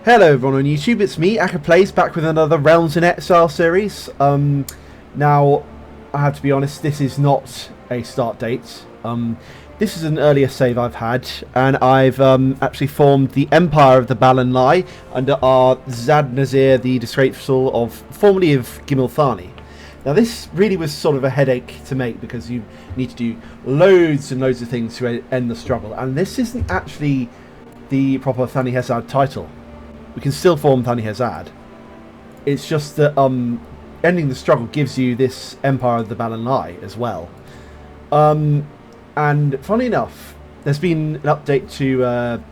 Hello everyone on YouTube, it's me, Plays, back with another Realms in Exile series. Now, I have to be honest, this is not a start date. This is an earlier save I've had, and I've actually formed the Empire of the Balan Lai under our Zad Nazir, the Disgraceful of formerly of Gimil Thani. Now this really was sort of a headache to make because you need to do loads and loads of things to end the struggle, and this isn't actually the proper Thani Hazad title. We can still form Thani Hazad. It's just that ending the struggle gives you this Empire of the Balan Lai as well. And funny enough, there's been an update to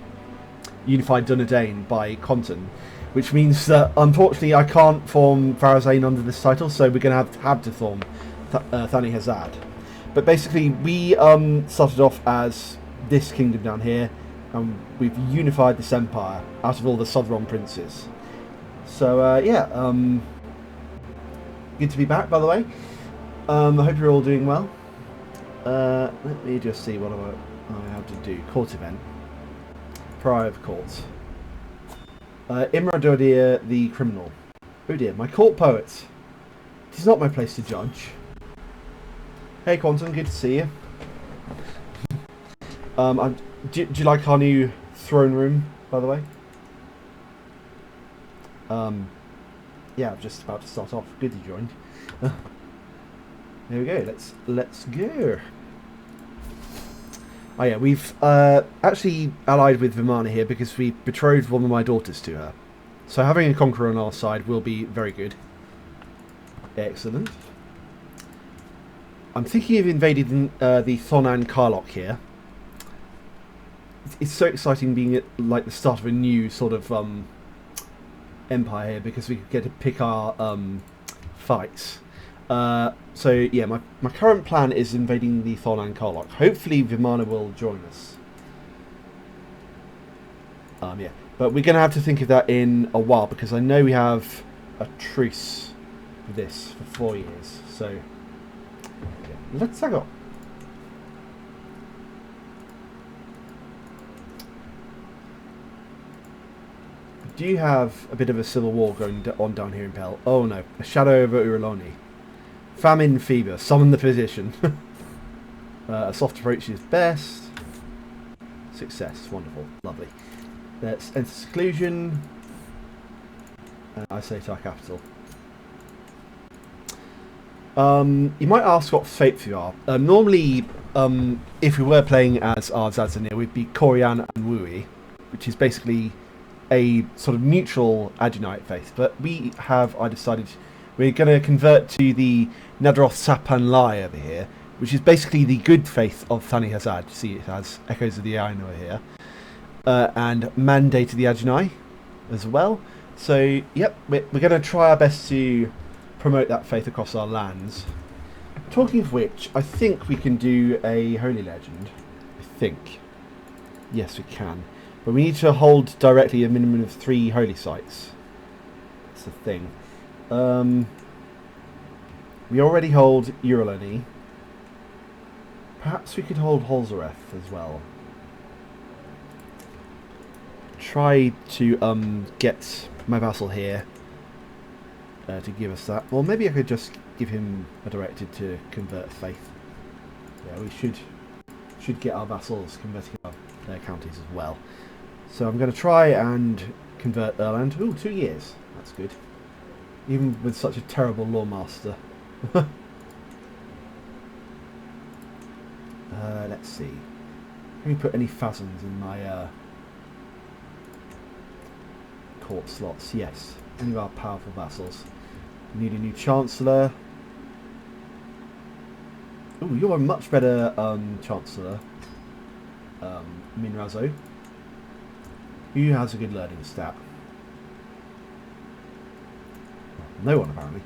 Unified Dunedain by Conton, which means that unfortunately I can't form Farazane under this title, so we're going to have to form Thani Hazad. But basically we started off as this kingdom down here, and we've unified this empire out of all the Southron princes. So yeah, good to be back, by the way. I hope you're all doing well. Let me just see what I have to do. Court event. Prior of court. Imra Dodir, the criminal. Oh dear, my court poet. It is not my place to judge. Hey Quantum, good to see you. Do you like our new throne room, by the way? Yeah, I'm just about to start off. Good you joined. There we go. Let's go. Oh yeah, we've actually allied with Vimana here because we betrothed one of my daughters to her. So having a conqueror on our side will be very good. Excellent. I'm thinking of invading the Thonan Karlok here. It's so exciting being at like the start of a new sort of empire here because we get to pick our fights. So yeah, my current plan is invading the Thonan Karlok. Hopefully Vimana will join us. Yeah, but we're going to have to think of that in a while because I know we have a truce with this for 4 years. So yeah, let's go. Do you have a bit of a civil war going on down here in Pell? Oh no, a shadow over Uraloni. Famine, fever, summon the physician. A soft approach is best. Success, wonderful, lovely. Let's enter seclusion. Isolate our capital. You might ask what faith you are. Normally, if we were playing as our Zadzanir, we'd be Korian and Wui, which is basically a sort of neutral Adunite faith, but I decided we're going to convert to the Nadroth Sapan Lai over here, which is basically the good faith of Thani Hazad. See, it has echoes of the Aino here, and mandate of the Adunai as well. So yep, we're going to try our best to promote that faith across our lands. Talking of which, I think we can do a holy legend. I think. Yes, we can. But we need to hold directly a minimum of 3 holy sites. That's the thing. We already hold Uraloni. Perhaps we could hold Holzareth as well. Try to get my vassal here to give us that. Or maybe I could just give him a directive to convert faith. Yeah, we should get our vassals converting their counties as well. So I'm going to try and convert Erland. Ooh, 2 years. That's good. Even with such a terrible lawmaster. Let's see. Let me put any phasms in my court slots. Yes. Any of our powerful vassals. We need a new chancellor. Ooh, you're a much better chancellor. Minrazo. Who has a good learning stat? No one, apparently.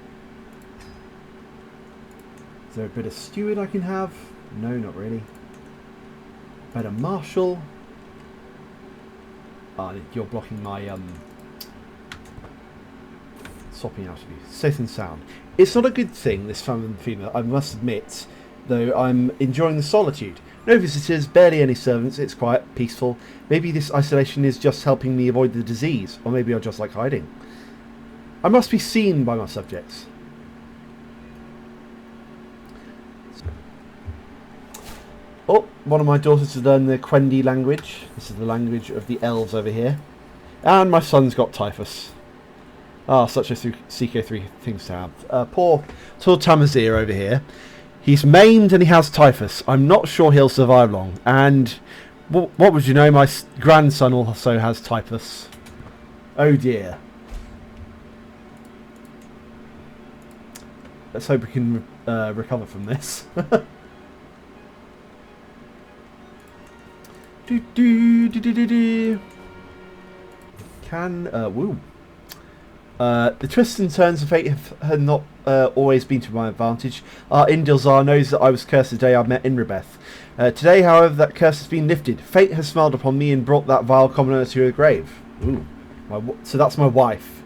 Is there a bit of steward I can have? No, not really. Better marshal. Ah, you're blocking my swapping out of you. Safe and sound. It's not a good thing, this famine fever, I must admit, though I'm enjoying the solitude. No visitors, barely any servants, it's quiet, peaceful. Maybe this isolation is just helping me avoid the disease, or maybe I just like hiding. I must be seen by my subjects. Oh, one of my daughters has learned the Quendi language. This is the language of the elves over here. And my son's got typhus. Ah, such a CK3 things to have. Poor Tamazir over here. He's maimed and he has typhus. I'm not sure he'll survive long. And what would you know, my grandson also has typhus. Oh dear. Let's hope we can recover from this. Woo. The twists and turns of fate have not always been to my advantage. Our Indilzar knows that I was cursed the day I met Inrabeth. Today, however, that curse has been lifted. Fate has smiled upon me and brought that vile commoner to her grave. Ooh. So that's my wife,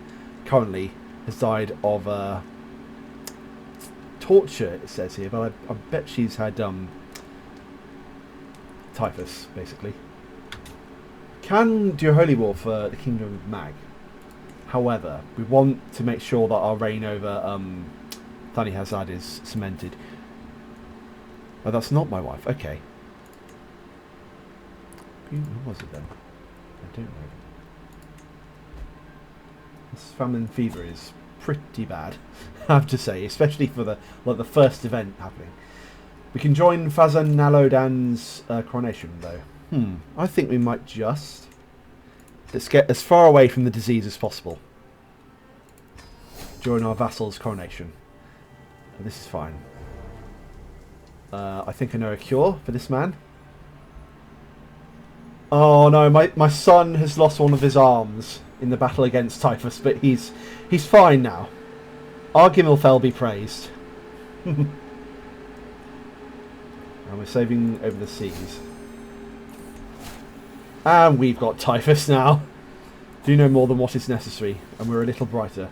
currently, has died of torture, it says here, but I bet she's had typhus, basically. Can do a holy war for the Kingdom of Mag. However, we want to make sure that our reign over Thani Hazad is cemented. Oh, that's not my wife. Okay. Who was it then? I don't know. This famine fever is pretty bad, I have to say, especially for the first event happening. We can join Fazan Nalodan's coronation, though. I think we might just... Let's get as far away from the disease as possible. Join our vassal's coronation. This is fine. I think I know a cure for this man. Oh no, my son has lost one of his arms in the battle against typhus, but he's fine now. Our Gimmelfell be praised. And we're sailing over the seas. And we've got typhus now. Do no more than what is necessary, and we're a little brighter.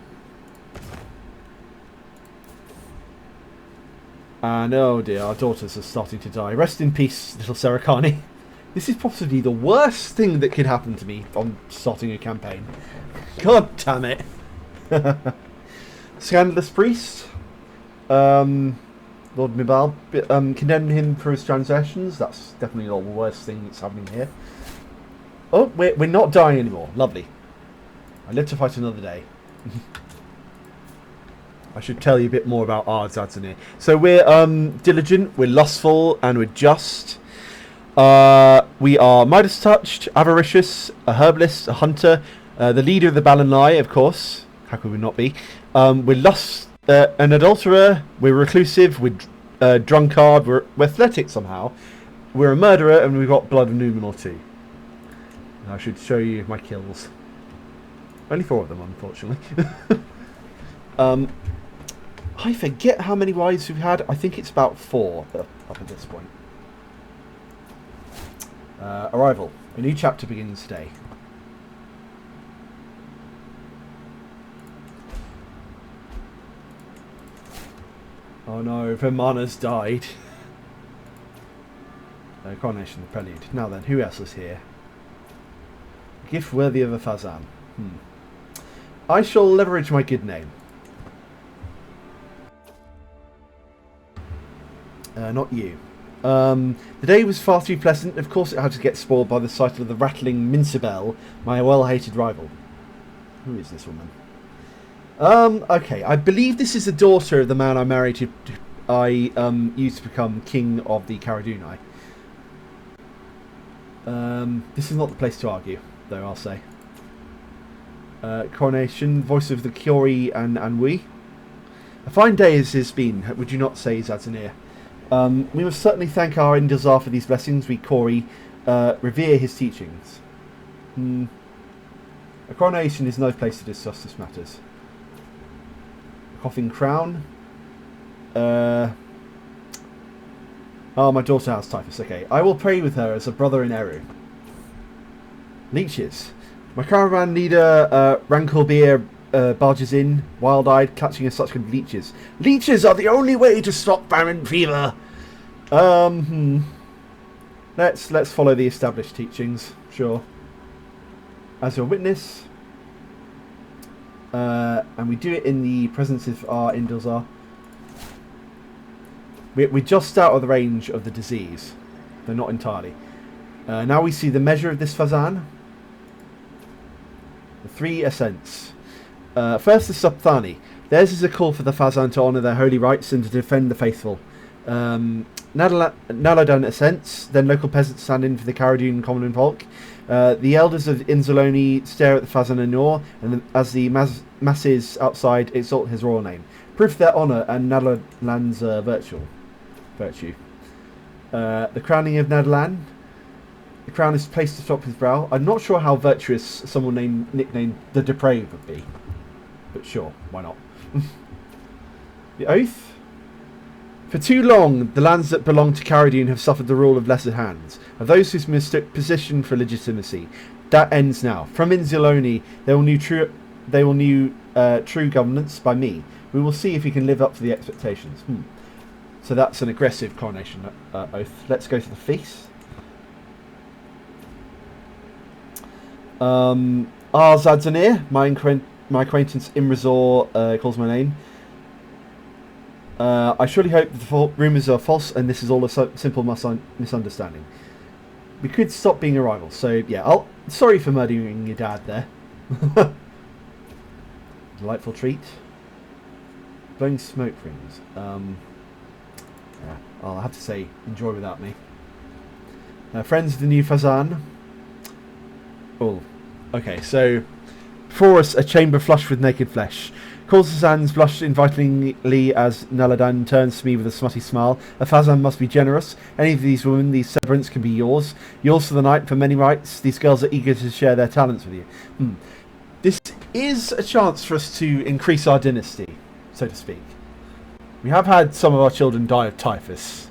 And oh dear, our daughters are starting to die. Rest in peace, little Serakani. This is possibly the worst thing that could happen to me on starting a campaign. God damn it. Scandalous priest. Lord Mibal. Condemn him for his transgressions. That's definitely not the worst thing that's happening here. Oh, we're not dying anymore. Lovely. I live to fight another day. I should tell you a bit more about our Zadzanir. So we're diligent, we're lustful, and we're just. We are Midas touched, avaricious, a herbalist, a hunter, the leader of the Balanai, of course. How could we not be? We're an adulterer. We're reclusive. We're drunkard. We're athletic somehow. We're a murderer, and we've got blood of Numenor too. I should show you my kills. Only 4 of them, unfortunately. I forget how many wives we've had. I think it's about 4 up at this point. Arrival. A new chapter begins today. Oh no, Vermana's died. Coronation, the prelude. Now then, who else is here? Gift worthy of a Fazan. I shall leverage my good name. Not you. The day was far too pleasant. Of course it had to get spoiled by the sight of the rattling Mincibel, my well-hated rival. Who is this woman? Okay, I believe this is the daughter of the man I married I used to become king of the Caradunai. This is not the place to argue, though, I'll say. Coronation, voice of the Kiori and we. A fine day as it's been, would you not say, Zadzanir? We must certainly thank our Indilzar for these blessings. We, Kori, revere his teachings. A coronation is no place to discuss this matters. A coughing crown. Oh, my daughter has typhus. Okay, I will pray with her as a brother in Eru. Leeches. My caravan leader, Rankolbeer, barges in, wild-eyed, catching us such good leeches. Leeches are the only way to stop famine fever. Let's follow the established teachings. Sure. As your witness, and we do it in the presence of our Indilzar. We're just out of the range of the disease, though not entirely. Now we see the measure of this Fazan. The 3 ascents. First, the Subthani. Theirs is a call for the Fazan to honour their holy rites and to defend the faithful. Naladan ascents. Then local peasants stand in for the Caradun common folk. The elders of Inzoloni stare at the Fazan Anor, and as the masses outside exalt his royal name. Proof their honour and Nadalan's virtue. The crowning of Nadalan. The crown is placed atop his brow. I'm not sure how virtuous someone nicknamed the Depraved would be. But sure, why not? The oath? For too long, the lands that belong to Caradun have suffered the rule of lesser hands, of those whose mistook position for legitimacy. That ends now. From Inziloni, they will new true governance by me. We will see if he can live up to the expectations. So that's an aggressive coronation oath. Let's go to the feast. Arzadzanir, my acquaintance Imrazor calls my name. I surely hope the rumours are false and this is all a simple misunderstanding. We could stop being a rival, so yeah, sorry for murdering your dad there. Delightful treat. Blowing smoke rings. Yeah, I'll have to say, enjoy without me. Friends of the new Fazan. Oh, okay, so for us, a chamber flushed with naked flesh. Corsazans blush invitingly as Naladan turns to me with a smutty smile. A Fazan must be generous. Any of these women, these severance can be yours. Yours for the night, for many rights. These girls are eager to share their talents with you. This is a chance for us to increase our dynasty, so to speak. We have had some of our children die of typhus.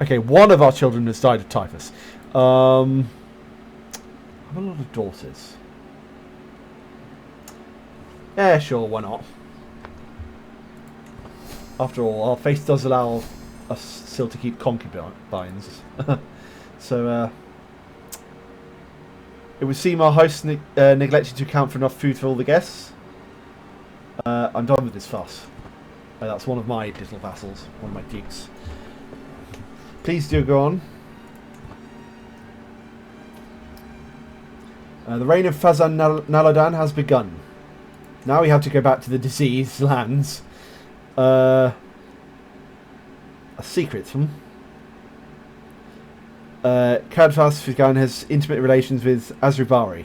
Okay, one of our children has died of typhus. I have a lot of daughters. Yeah, sure, why not? After all, our faith does allow us still to keep concubines. So, it would seem our host neglected to account for enough food for all the guests. I'm done with this fuss. That's one of my little vassals, one of my dukes. Please do go on. The reign of Fazan Naladan has begun. Now we have to go back to the diseased lands. A secret, Kadfas Figan has intimate relations with Azrubari.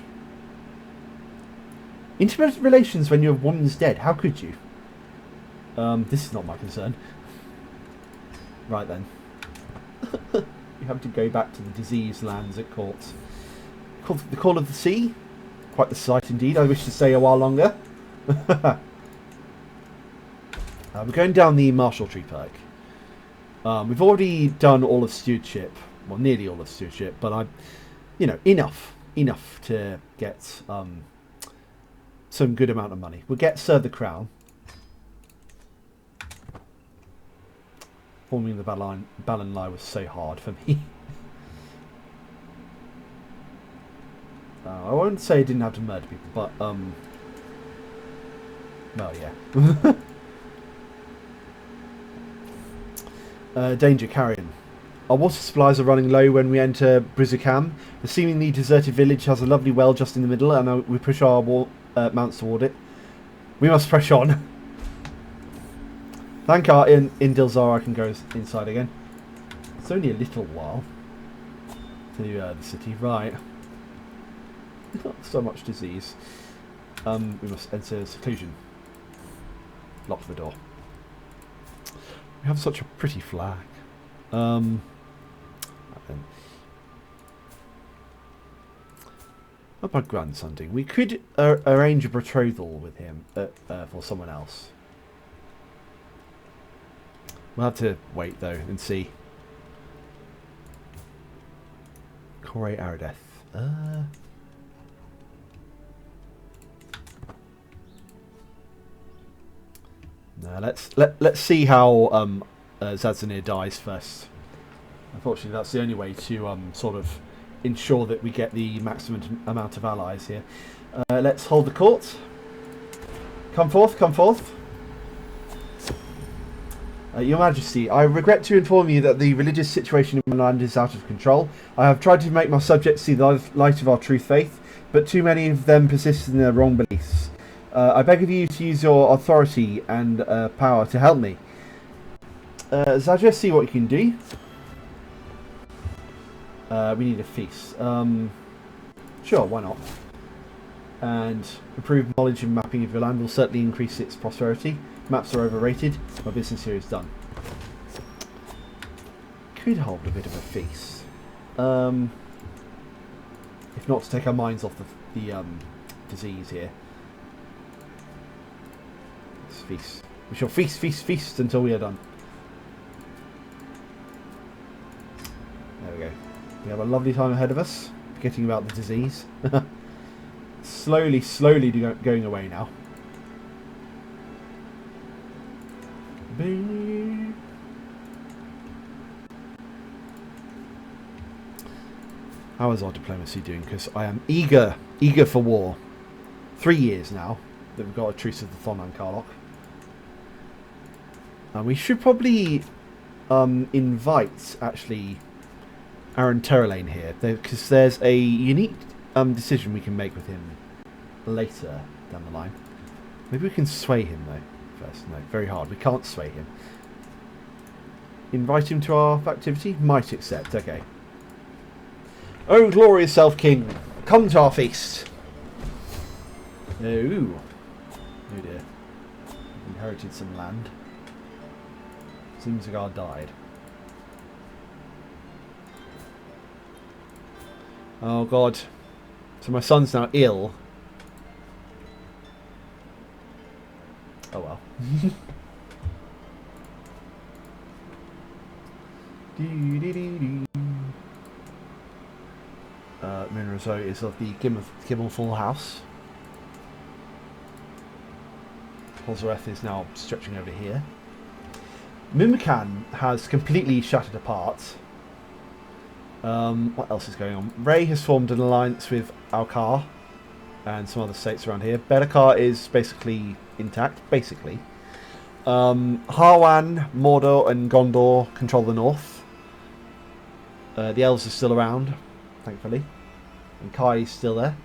Intimate relations when your woman's dead? How could you? This is not my concern. Right then. You have to go back to the diseased lands at court. The Call of the Sea? Quite the sight indeed. I wish to stay a while longer. We're going down the Marshall Tree perk. We've already done all of stewardship. Well, nearly all of stewardship, but enough to get some good amount of money. We'll serve the crown. Forming the Balin lie was so hard for me. I won't say I didn't have to murder people, but well, yeah. Danger, carrion. Our water supplies are running low when we enter Brizukam. The seemingly deserted village has a lovely well just in the middle, and we push our mounts toward it. We must press on. Thank our Indilzar, I can go inside again. It's only a little while to the city, right? Not so much disease. We must enter seclusion. Lock the door. We have such a pretty flag. Right then. What about grandsonting? We could arrange a betrothal with him for someone else. We'll have to wait though and see. Corey Aradeth. No, let's see how Zadzanir dies first. Unfortunately, that's the only way to sort of ensure that we get the maximum amount of allies here. Let's hold the court. Come forth, come forth. Your Majesty, I regret to inform you that the religious situation in my land is out of control. I have tried to make my subjects see the light of our true faith, but too many of them persist in their wrong beliefs. I beg of you to use your authority and power to help me. Zaja, see what you can do. We need a feast. Sure, why not? And improved knowledge and mapping of your land will certainly increase its prosperity. Maps are overrated. My business here is done. Could hold a bit of a feast. If not to take our minds off the disease here. Let's feast. We shall feast, feast, feast until we are done. There we go. We have a lovely time ahead of us. Forgetting about the disease. Slowly, slowly going away now. How is our diplomacy doing? Because I am eager for war. 3 years now that we've got a truce with the Thon and Karlok. And we should probably invite, actually, Aaron Terrelane here. Because there's a unique decision we can make with him later down the line. Maybe we can sway him, though. First. No, very hard. We can't sway him. Invite him to our activity? Might accept. Okay. Oh, glorious self king, come to our feast. Oh. Oh dear. Inherited some land. Zimzagar died. Oh god. So my son's now ill. Oh well. Minrazo is of the Gimmelful house. Holzareth is now stretching over here. Mimikan has completely shattered apart. What else is going on? RiE has formed an alliance with Alkar and some other states around here. Belakar is basically intact, basically. Harwan, Mordor and Gondor control the north. The elves are still around, thankfully. And Kai is still there.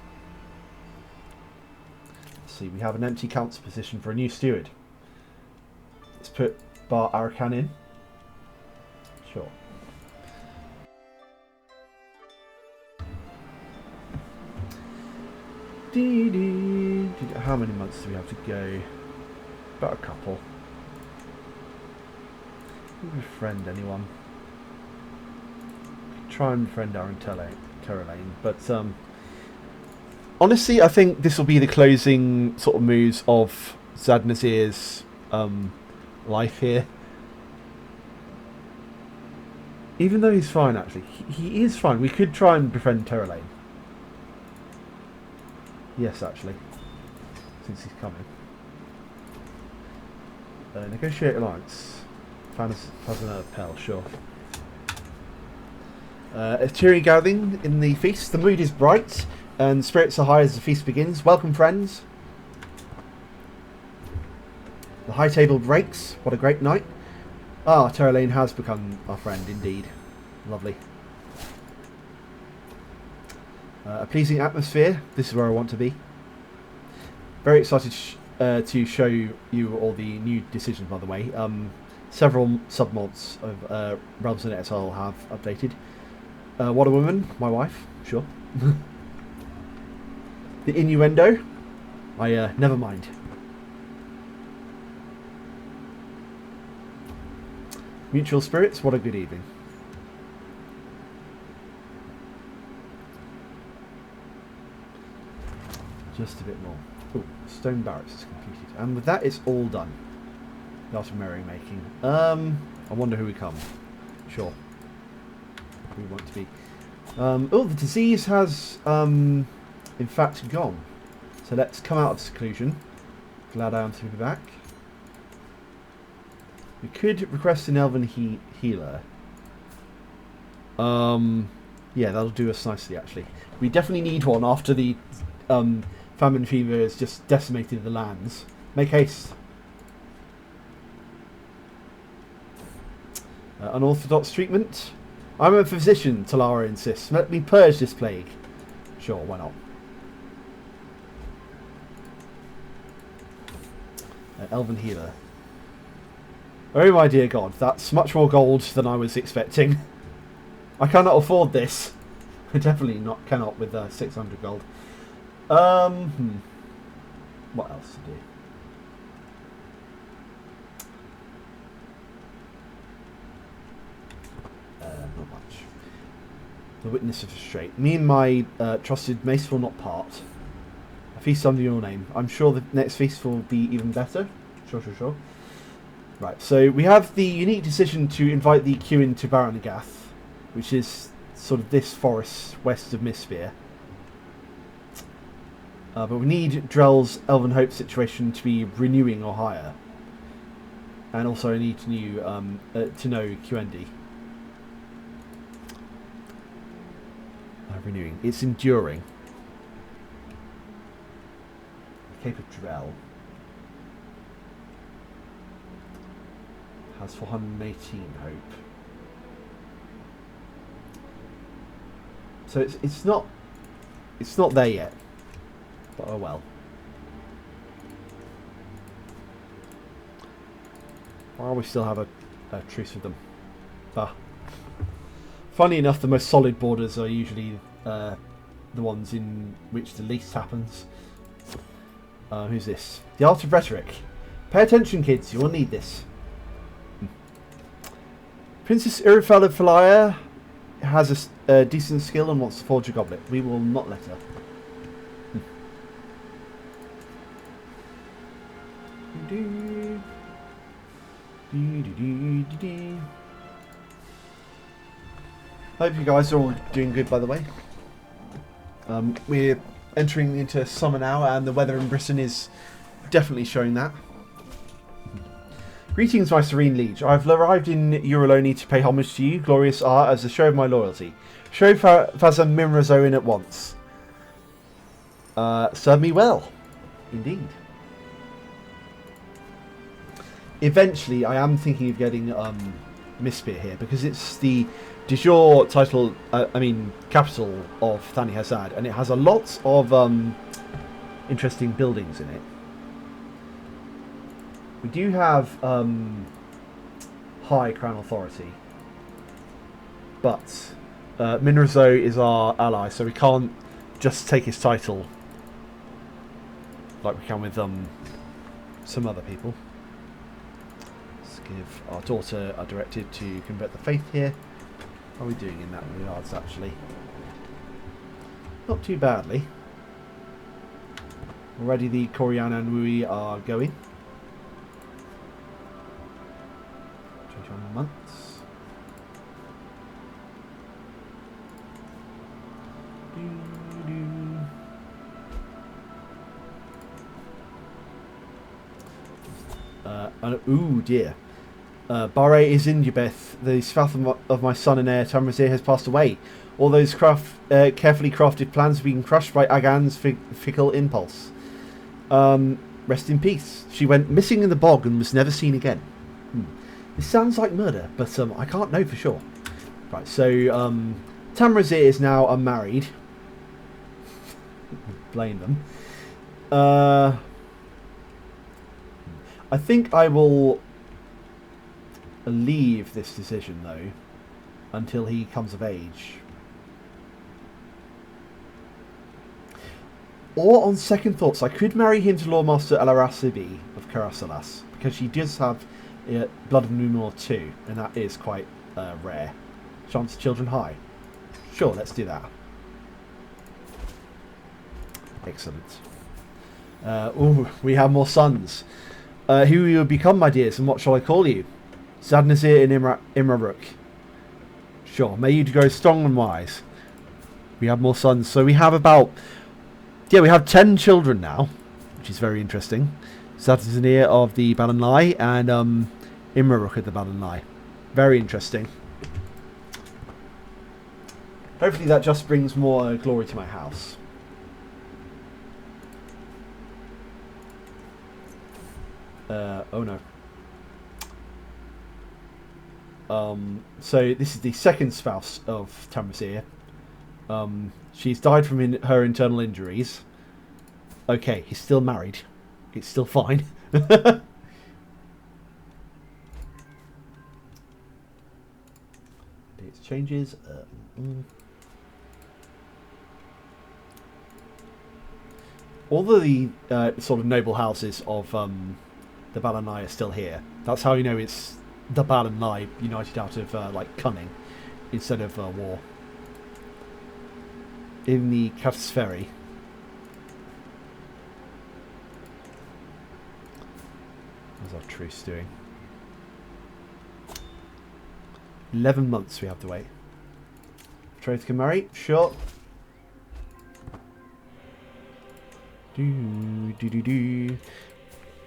Let's see, we have an empty council position for a new steward. Let's put Bar Arakan in. Sure. How many months do we have to go? About a couple. Can we befriend anyone? Try and befriend Aaron Terrelane, but honestly, I think this will be the closing sort of moves of Zad Nazir's life here. Even though he's fine, actually, he is fine. We could try and befriend Terrelane. Yes, actually, since he's coming. Negotiate alliance. Fazana Pell, sure. A cheery gathering in the feast. The mood is bright and spirits are high as the feast begins. Welcome, friends. The high table breaks. What a great night. Ah, Terrelane has become our friend, indeed. Lovely. A pleasing atmosphere. This is where I want to be. Very excited to show you all the new decisions, by the way. Several submods of Realms in Exile have updated. What a woman, my wife, sure. The innuendo, I never mind. Mutual spirits, what a good evening. Just a bit more. Oh, stone barracks is completed. And with that, it's all done. The art of merrymaking. I wonder who we come. Sure. Who we want to be. Oh, the disease has, in fact, gone. So let's come out of seclusion. Glad I am to be back. We could request an elven healer. Yeah, that'll do us nicely, actually. We definitely need one after the famine fever has just decimated the lands. Make haste. Unorthodox treatment. I'm a physician, Talara insists. Let me purge this plague. Sure, why not? Elven healer. Oh my dear god, that's much more gold than I was expecting. I cannot afford this. I definitely cannot with 600 gold. What else to do? Not much. The witness of restraint. Me and my trusted mace will not part. A feast under your name. I'm sure the next feast will be even better. Sure. Right, so we have the unique decision to invite the queue into Baranagath, which is sort of this forest west of Mistsphere. But we need Drell's Elven Hope situation to be renewing or higher. And also I need to know QND. Renewing. It's enduring. Cape of Drell has 418 hope. So it's not there yet. But oh well. While we still have a truce with them. Bah. Funny enough, the most solid borders are usually the ones in which the least happens. Who's this? The Art of Rhetoric. Pay attention, kids. You will need this. Princess Irifel of Falaya has a decent skill and wants to forge a goblet. We will not let her. Hope you guys are all doing good, by the way. We're entering into summer now, and the weather in Britain is definitely showing that. Greetings, my serene liege. I've arrived in Euroloni to pay homage to you, glorious art, as a show of my loyalty. Show Fazan Mimrazo in at once. Serve me well. Indeed. Eventually, I am thinking of getting Mistsphere here, because it's the de jure title, capital of Thani Hazad, and it has a lot of interesting buildings in it. We do have high crown authority, but Minrazo is our ally, so we can't just take his title like we can with some other people. Let's give our daughter a directive to convert the faith here. How are we doing in that regards, actually? Not too badly. Already the Corian and RiE are going. 21 months. Ooh dear. Barre is in Ubeth. The spouse of my son and heir, Tamrazir, has passed away. All those carefully crafted plans have been crushed by Agan's fickle impulse. Rest in peace. She went missing in the bog and was never seen again. This sounds like murder, but I can't know for sure. Right, so Tamrazir is now unmarried. Blame them. I think I will leave this decision, though, until he comes of age. Or, on second thoughts, I could marry him to Lordmaster Alarasibi of Karasalas, because she does have Blood of Numenor 2, and that is quite rare. Chance of children high. Sure, let's do that. Excellent. Ooh, we have more sons. Who will you become, my dears, and what shall I call you? Zadnazir and Imraruk. Sure, may you grow strong and wise. We have more sons, so we have about... Yeah, we have 10 children now, which is very interesting. Zadnazir of the Balanlai and Imraruk of the Balanlai. Very interesting. Hopefully that just brings more glory to my house. Oh no. So this is the second spouse of Tamriel. She's died from her internal injuries. Okay, he's still married. It's still fine. Dates changes. All of the sort of noble houses of the Balanai are still here. That's how you know it's the Balanai united out of like cunning instead of war. In the Cataspheri. How's our truce doing? 11 months we have to wait. Betrothed can marry? Sure.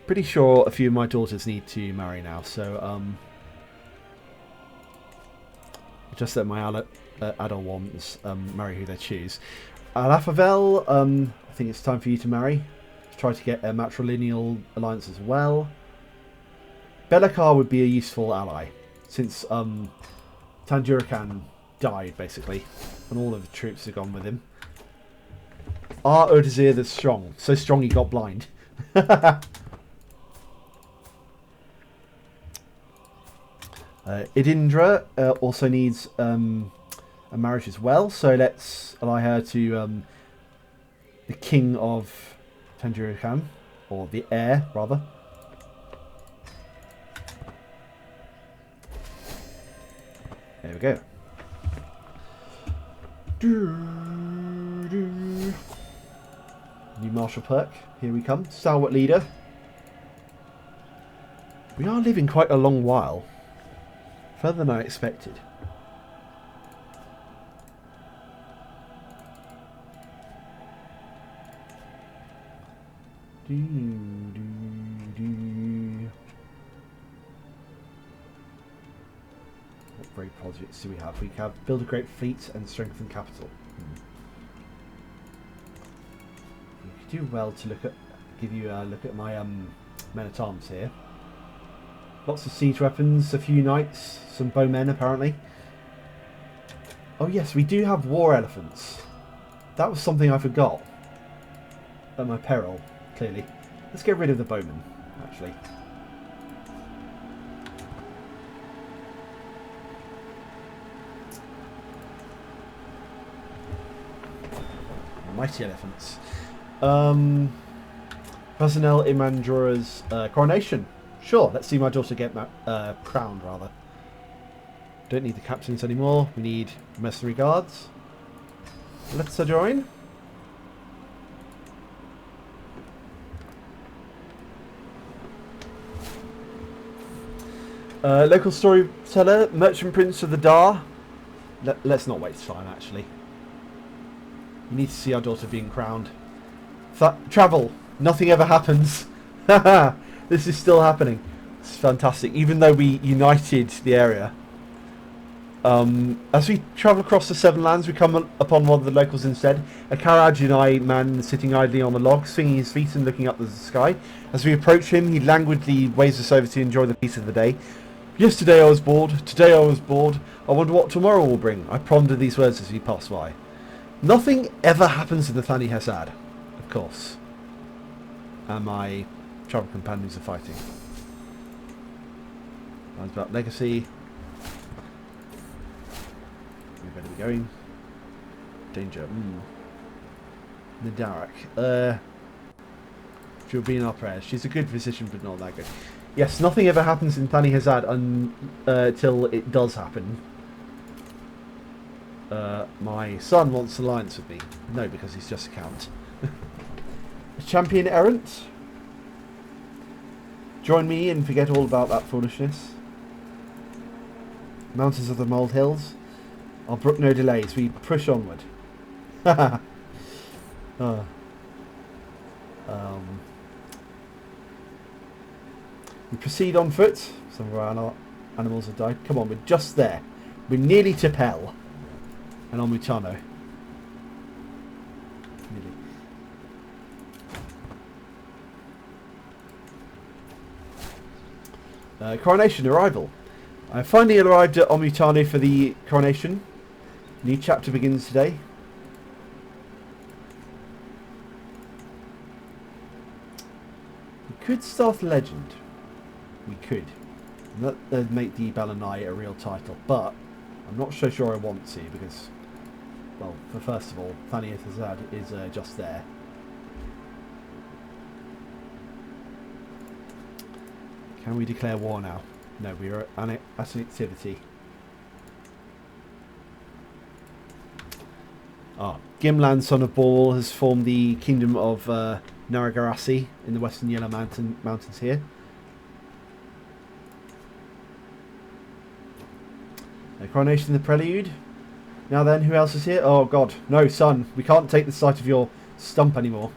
Pretty sure a few of my daughters need to marry now, so just let my adult ones marry who they choose. Alafavel, I think it's time for you to marry. Try to get a matrilineal alliance as well. Belakar would be a useful ally, since Tanjurakan died, basically, and all of the troops have gone with him. Are Odazir the strong? So strong he got blind. Idindra also needs a marriage as well, so let's allow her to the king of Tanjurakan, or the heir, rather. There we go. New martial perk. Here we come. Stalwart leader. We are living quite a long while. Further than I expected. What great projects do we have? We have build a great fleet and strengthen capital. You could do well to give you a look at my men at arms here. Lots of siege weapons, a few knights, some bowmen apparently. Oh yes, we do have war elephants. That was something I forgot. At my peril, clearly. Let's get rid of the bowmen, actually. Mighty elephants. Personnel Imandura's coronation. Sure, let's see my daughter get crowned, rather. Don't need the captains anymore. We need mercenary guards. Let's join. Local storyteller, merchant prince of the Dar. Let's not waste time, actually. We need to see our daughter being crowned. Travel. Nothing ever happens. Haha. This is still happening. It's fantastic. Even though we united the area. As we travel across the Seven Lands, we come upon one of the locals instead. A Karajinai man sitting idly on a log, swinging his feet and looking up at the sky. As we approach him, he languidly waves us over to enjoy the peace of the day. Yesterday I was bored. Today I was bored. I wonder what tomorrow will bring. I ponder these words as we pass by. Nothing ever happens in the Thani Hazad, of course. And my travel companions are fighting. Lines about legacy. We better be going. Danger. Nadarak. She'll be in our prayers. She's a good physician, but not that good. Yes, nothing ever happens in Thani Hazad until it does happen. My son wants alliance with me. No, because he's just a count. A champion errant? Join me and forget all about that foolishness. Mountains of the Mold Hills. I'll brook no delays. We push onward. We proceed on foot. Some of our animals have died. Come on, we're just there. We're nearly to Pell. and Omutano. Coronation arrival. I finally arrived at Omutano for the coronation. New chapter begins today. We could start a legend. We could. And that make the Balanai a real title, but I'm not so sure I want to because, well, first of all, Thani Hazad is just there. Can we declare war now? No, we are at an activity. Gimlan, son of Baal, has formed the kingdom of Naragarasi in the western Yellow Mountains here. Coronation the prelude. Now then, who else is here? Oh god, no, son, we can't take the sight of your stump anymore.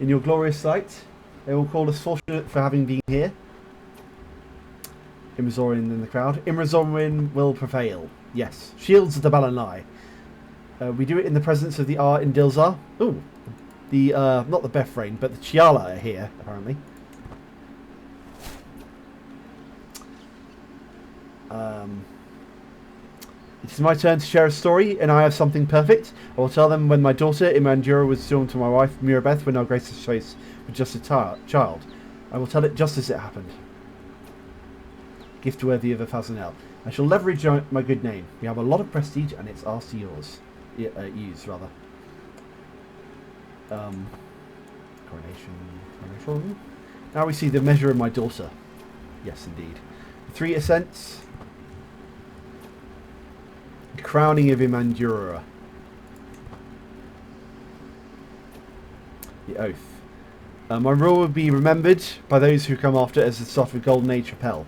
In your glorious sight, they will call us fortunate for having been here. Imrazorin in the crowd. Imrazorin will prevail. Yes. Shields of the Balanai. We do it in the presence of the Indilzar. Ooh. The, not the Bethrain, but the Chiala are here, apparently. It is my turn to share a story, and I have something perfect. I will tell them when my daughter, Imandura, was shown to my wife, Mirabeth, when our gracious face was just a child. I will tell it just as it happened. Gift worthy of a Fazanel. I shall leverage my good name. We have a lot of prestige, and it's ours to use, rather. Coronation. Now we see the measure of my daughter. Yes, indeed. 3 ascents. Crowning of Imandura. The oath. My rule will be remembered by those who come after as the start of a golden age repel.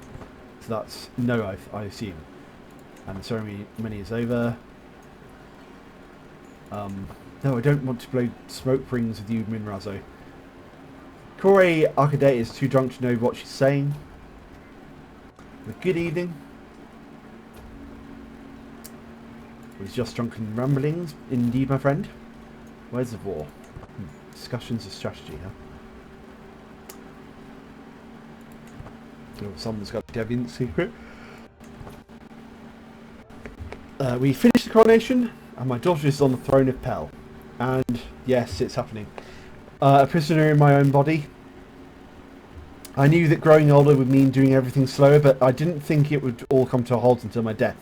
So that's no oath, I assume. And the ceremony is over. No, I don't want to blow smoke rings with you, Minrazo. Kore Arcade is too drunk to know what she's saying. But good evening. It was just drunken ramblings, indeed, my friend. Where's the war? Discussions of strategy, huh? Oh, someone's got a deviant secret. We finished the coronation, and my daughter is on the throne of Pell. And yes, it's happening. A prisoner in my own body. I knew that growing older would mean doing everything slower, but I didn't think it would all come to a halt until my death.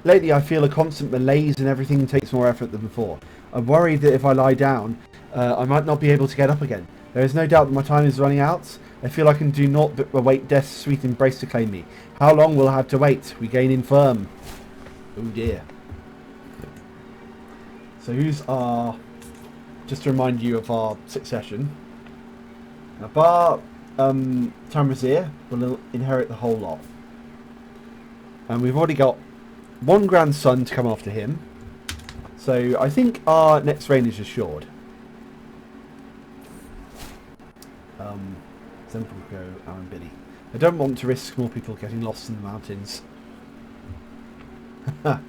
Lately, I feel a constant malaise and everything takes more effort than before. I'm worried that if I lie down, I might not be able to get up again. There is no doubt that my time is running out. I feel I can do naught but await death's sweet embrace to claim me. How long will I have to wait? We gain infirm. Oh dear. So who's our... Just to remind you of our succession. Now, Bar Tamrazir will inherit the whole lot. And we've already got one grandson to come after him. So I think our next reign is assured. Zempuko, Aaron Billy. I don't want to risk more people getting lost in the mountains. Who are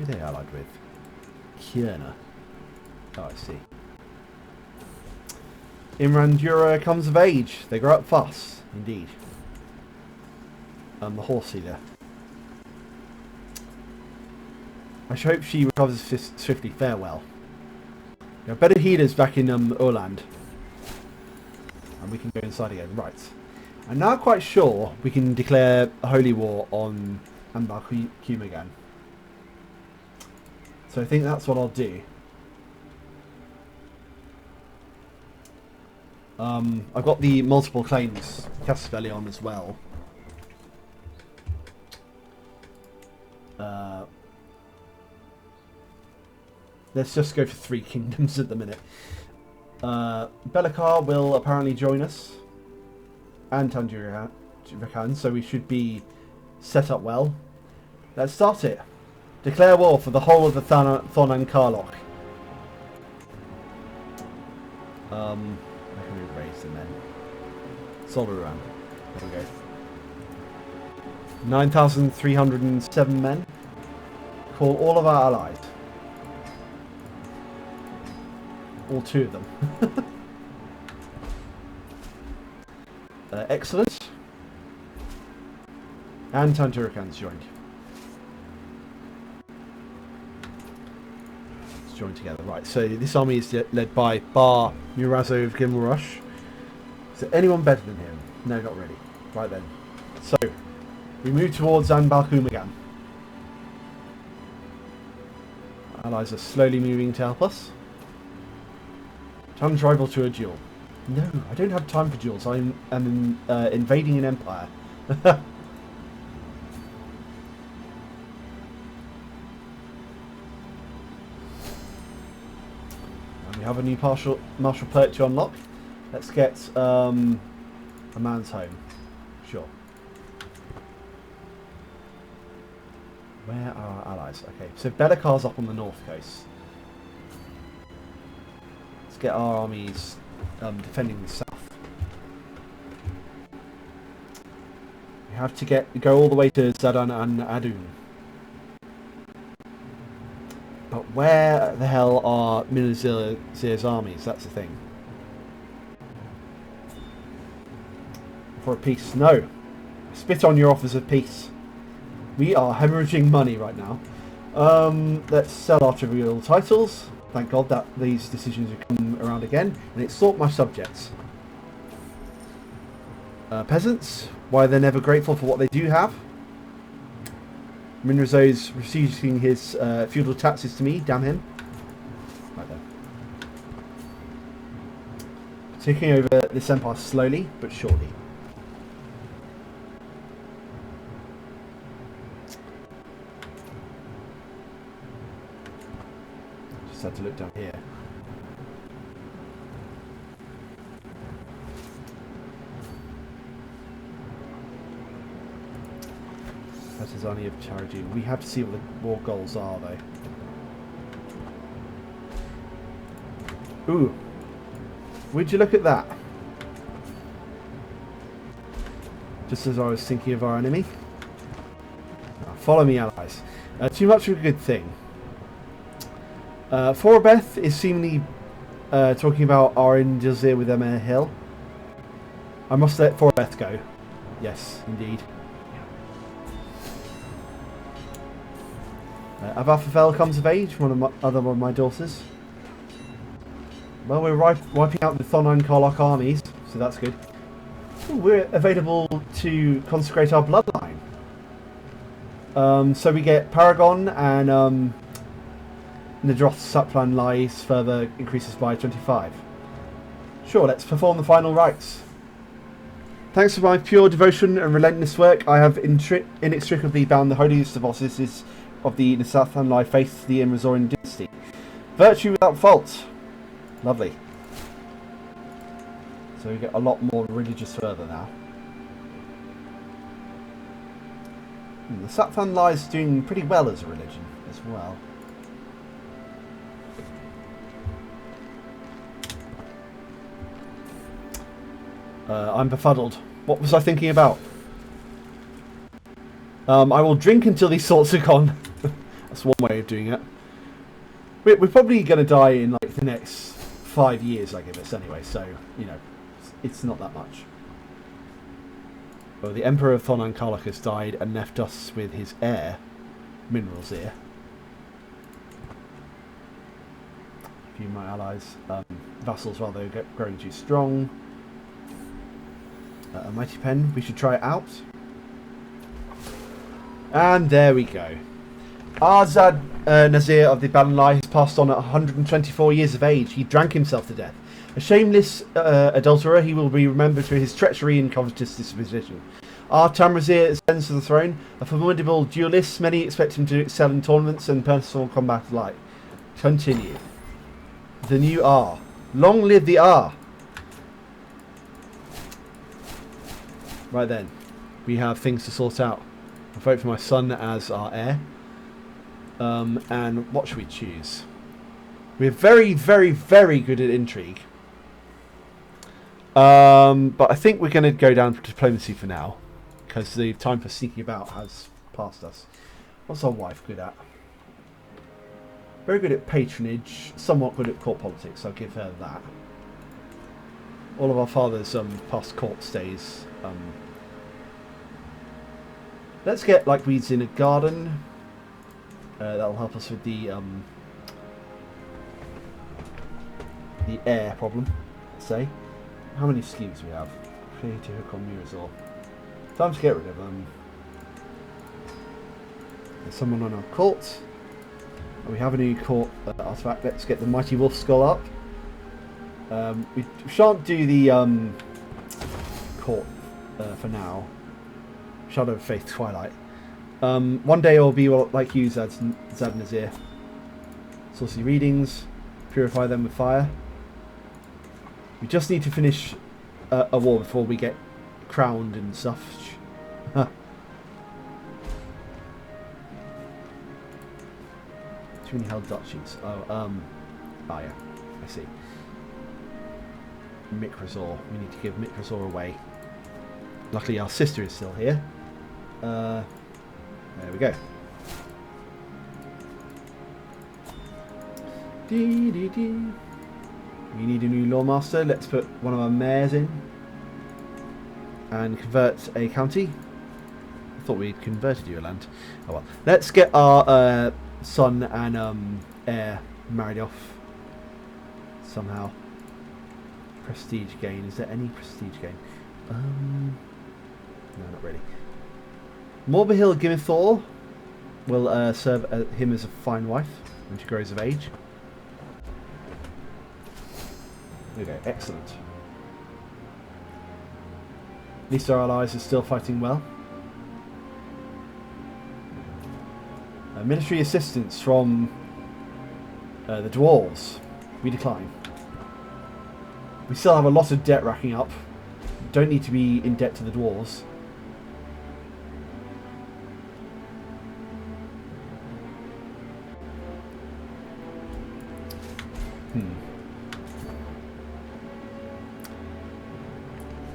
they allied with? Kierna. Oh, I see. Imrandura comes of age. They grow up fast, indeed. The horse leader. I hope she recovers swiftly. Farewell. There are better healers back in Orland. And we can go inside again. Right. I'm now quite sure we can declare a holy war on Ambar Kumagan. So I think that's what I'll do. I've got the multiple claims Castelli on as well. Let's just go for 3 kingdoms at the minute. Belikar will apparently join us. And Tanjirakan, so we should be set up well. Let's start it. Declare war for the whole of the Thon and Karlok. Where can we raise them then? Solaran. There we go. 9,307 men. Call all of our allies. All 2 of them. Excellent. And Tanturakan's joined. Let's join together. Right, so this army is led by Bar Murazo of Gilmarush. Is there anyone better than him? No, not really. Right then. So, we move towards Anbalkumagan. Allies are slowly moving to help us. Challenge rival to a duel. No, I don't have time for duels. I'm invading an empire. And we have a new martial perk to unlock. Let's get a man's home. Sure. Where are our allies? Okay, so Bellacar's up on the north coast. Let's get our armies defending the south. We have to go all the way to Zadan and Adun. But where the hell are Minazir's armies? That's the thing. For a peace? No. Spit on your offers of peace. We are hemorrhaging money right now. Let's sell our trivial titles. Thank God that these decisions have come around again. And extort my subjects. Peasants. Why they're never grateful for what they do have. Minrazo's reducing his feudal taxes to me. Damn him. Right there. Taking over this empire slowly but surely. Just had to look down here. Partizani of Charity. We have to see what the war goals are, though. Ooh. Would you look at that? Just as I was thinking of our enemy. Follow me, allies. Too much of a good thing. Forabeth is seemingly talking about our Indilzir with Emir Hill. I must let Forabeth go. Yes, indeed. Avafafel comes of age, one of my daughters. Well, we're wiping out the Thon and Karlok armies, so that's good. Ooh, we're available to consecrate our bloodline. So we get Paragon and Nidroth's Saplan Lies further increases by 25. Sure, let's perform the final rites. Thanks for my pure devotion and relentless work, I have inextricably bound the holiest of offices of the Nisathan Lai faith, the Imrazorian dynasty. Virtue without fault. Lovely. So we get a lot more religious further now. The Sathan Lai is doing pretty well as a religion as well. I'm befuddled. What was I thinking about? I will drink until these thoughts are gone. That's one way of doing it. We're probably going to die in like the next 5 years, I give us anyway. So you know, it's not that much. Well, the Emperor of Thonan Karlok has died and left us with his heir, Minralzir. A few of my allies, vassals, rather growing too strong. A mighty pen. We should try it out. And there we go. Azad Nazir of the Balanlai has passed on at 124 years of age. He drank himself to death. A shameless adulterer, he will be remembered for his treachery and covetous disposition. Our Tamrazir ascends to the throne. A formidable duelist, many expect him to excel in tournaments and personal combat alike. Continue. The new R. Long live the R! Right then, we have things to sort out. I'll vote for my son as our heir. And what should we choose? We're very, very, very good at intrigue. But I think we're going to go down for diplomacy for now, because the time for sneaking about has passed us. What's our wife good at? Very good at patronage, somewhat good at court politics. I'll give her that. All of our father's past court stays. Let's get like weeds in a garden. That'll help us with the air problem. Let's say. How many schemes do we have? Create to hook on Mirazor. Time to get rid of them. There's someone on our court. We have a new court artifact. Let's get the Mighty Wolf Skull up. We shan't do the court for now. Shadow of Faith Twilight. One day I'll be like you, Zad Nazir. Saucy readings. Purify them with fire. We just need to finish a war before we get crowned and stuff. Too many held duchies. Oh, yeah. I see. Mikrazor. We need to give Mikrazor away. Luckily our sister is still here. There we go. We need a new lawmaster. Let's put one of our mayors in. And convert a county. I thought we'd converted you a land. Oh well. Let's get our son and heir married off. Somehow. Prestige gain. Is there any prestige gain? No, not really. Morbihil Gimithor will serve him as a fine wife when she grows of age. Okay, excellent. At least our allies are still fighting well. Military assistance from the dwarves. We decline. We still have a lot of debt racking up. Don't need to be in debt to the dwarves.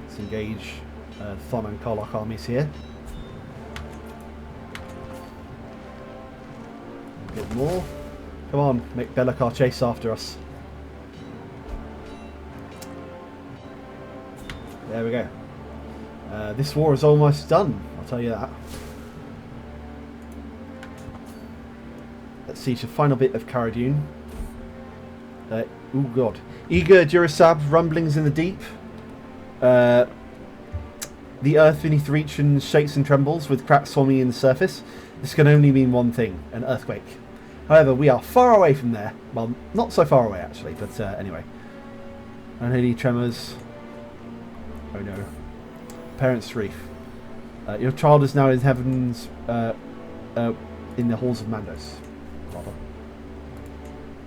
Let's engage Thon and Karlach armies here. A bit more. Come on, make Be'lakor chase after us. There we go. This war is almost done, I'll tell you that. Let's see, the final bit of Cara Dune. Oh god. Eager Durasab, rumblings in the deep. The earth beneath reach and shakes and trembles with cracks forming in the surface. This can only mean one thing, an earthquake. However, we are far away from there. Well, not so far away actually, but anyway. Unholy tremors. Oh no. Parents' Reef. Your child is now in heavens, in the halls of Mandos. Rather.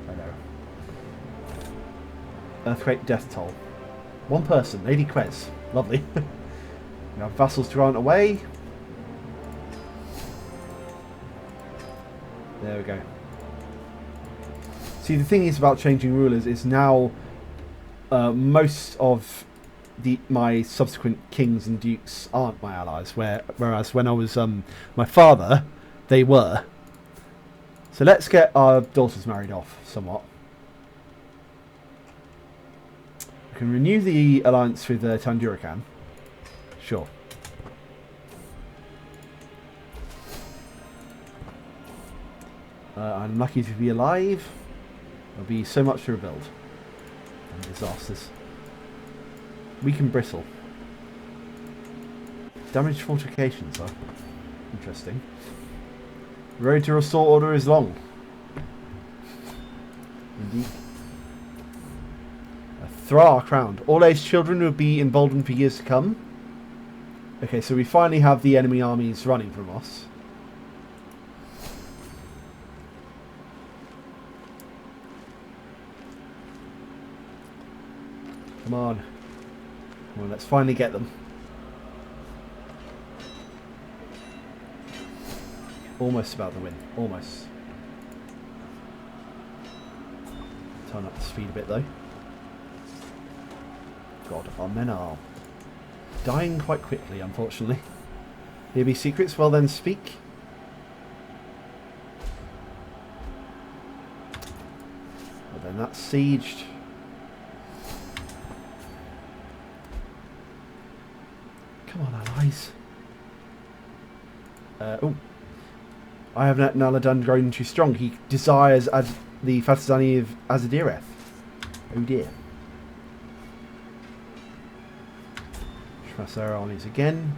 Oh no. Earthquake death toll. One person, Lady Quez. Lovely. We have vassals to grant away. There we go. See, the thing is about changing rulers is now most of my subsequent kings and dukes aren't my allies, whereas when I was my father, they were. So let's get our daughters married off somewhat. We can renew the alliance with Tandurakan. Sure. I'm lucky to be alive. There'll be so much to rebuild. And disasters. We can bristle. Damaged fortifications, huh? Interesting. The road to restore order is long. Indeed. Thra crowned. All aged children will be emboldened for years to come. Okay, so we finally have the enemy armies running from us. Come on. Well, let's finally get them. Almost about the win. Almost. Turn up the speed a bit though. God, our men are dying quite quickly, unfortunately. Here be secrets, well then speak. Well then that's sieged. Come on, allies. Oh. I have Naladan grown too strong. He desires the Fatizani of Azadireth. Oh dear. Trust our armies again.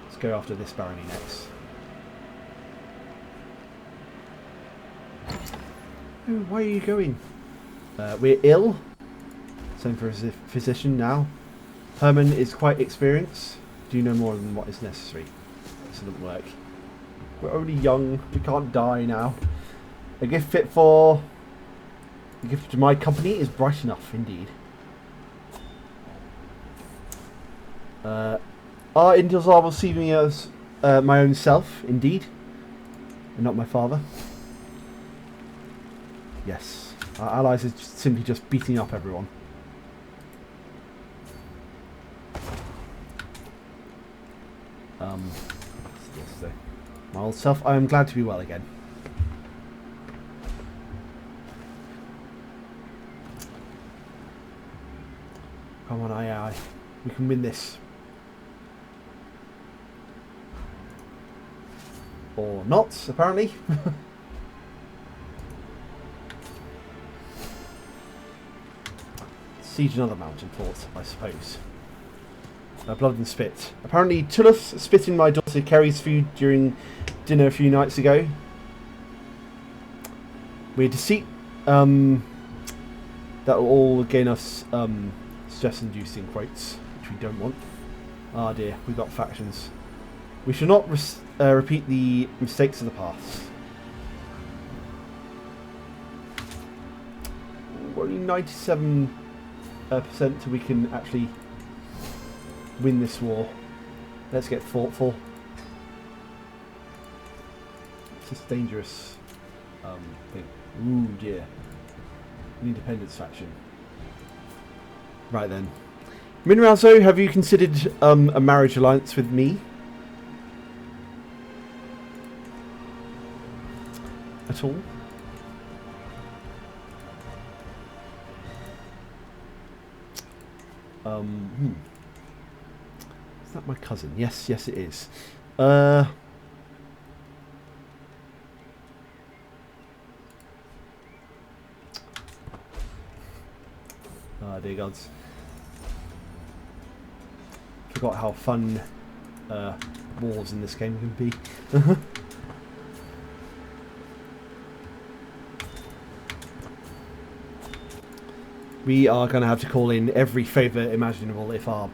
Let's go after this barony next. Oh, why are you going? We're ill. Send for a physician now. Herman is quite experienced. Do no more than what is necessary. Excellent work. We're only young. We can't die now. A gift fit for... A gift to my company is bright enough, indeed. Our Indilzar will see me as my own self, indeed. And not my father. Yes. Our allies are simply just beating up everyone. What's this? My old self, I am glad to be well again. Come on, aye. We can win this. Or not, apparently. Siege another mountain fort, I suppose. Blood and spit. Apparently, Tullus spit in my daughter Kerry's food during dinner a few nights ago. We're deceit. That will all gain us stress-inducing quotes, which we don't want. Ah dear, we've got factions. We shall not repeat the mistakes of the past. We're only 97% till we can actually win this war. Let's get thoughtful. It's this dangerous thing. Ooh dear. An independence faction. Right then. Minrazo, have you considered a marriage alliance with me? At all? Is that my cousin? Yes, yes it is. Oh dear gods. Forgot how fun wars in this game can be. We are going to have to call in every favour imaginable if our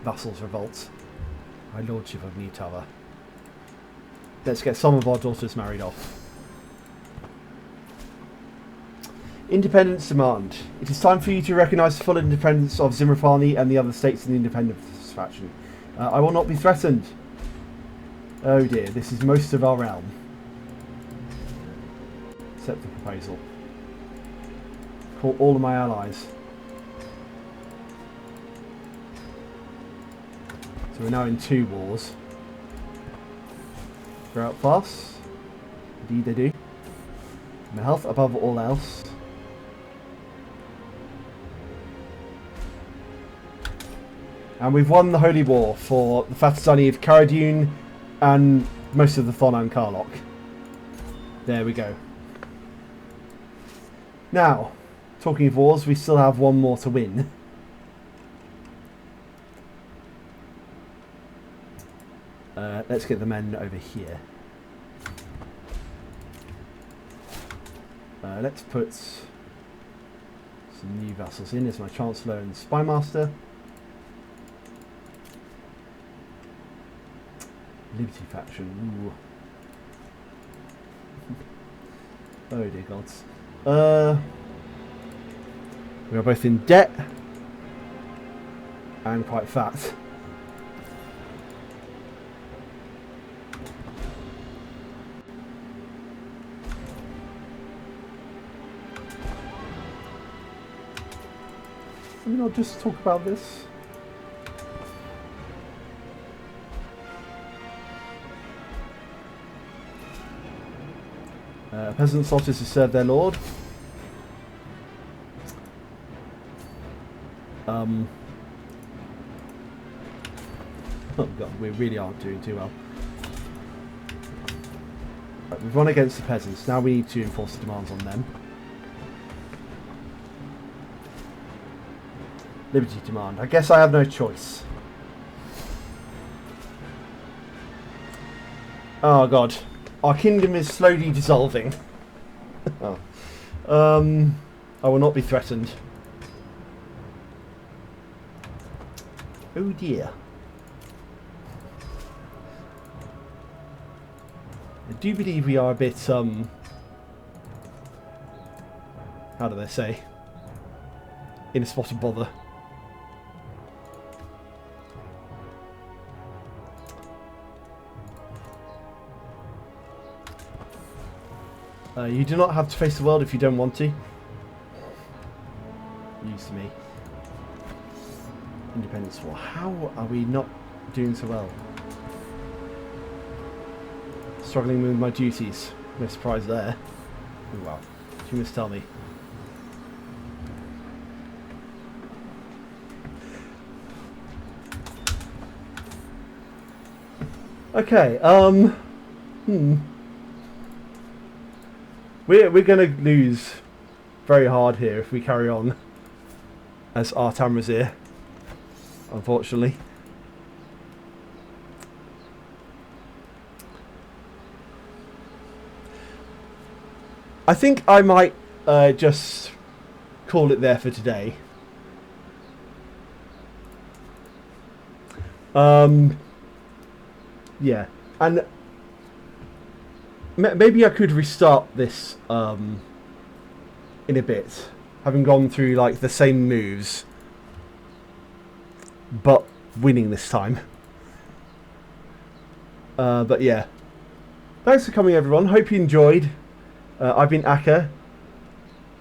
vassals revolt. My lordship of Newtower. Let's get some of our daughters married off. Independence demand. It is time for you to recognise the full independence of Zimrafani and the other states in the independence faction. I will not be threatened. Oh dear, this is most of our realm. Accept the proposal. Call all of my allies. So we're now in 2 wars. Grow up fast. Indeed they do. My health above all else. And we've won the Holy War for the Fatizani of Caradune and most of the Thon and Karlok. There we go. Now, talking of wars, we still have one more to win. Let's get the men over here. Let's put some new vassals in as my Chancellor and Spymaster. Liberty faction. Ooh. Oh dear gods. We are both in debt and quite fat. Let me not just talk about this. Peasant soldiers to serve their lord. Oh god, we really aren't doing too well. Right, we've run against the peasants. Now we need to enforce the demands on them. Liberty demand. I guess I have no choice. Oh god. Our kingdom is slowly dissolving. Oh. I will not be threatened. Oh dear. I do believe we are a bit, how do they say? In a spot of bother. You do not have to face the world if you don't want to. News to me. Independence War. How are we not doing so well? Struggling with my duties. No surprise there. Oh well. You must tell me. Okay, We're gonna lose very hard here if we carry on as Artam Razir, unfortunately. I think I might just call it there for today. Yeah, and maybe I could restart this in a bit, having gone through like the same moves, but winning this time. But yeah, thanks for coming, everyone. Hope you enjoyed. I've been Akka,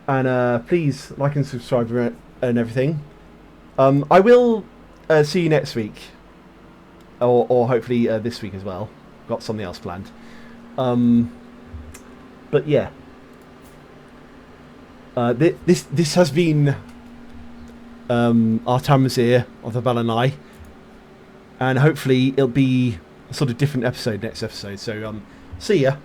and please like and subscribe and everything. I will see you next week, or hopefully this week as well. Got something else planned. But yeah, this has been Artam Razir of the Balanai, and hopefully it'll be a sort of different episode next episode. So see ya.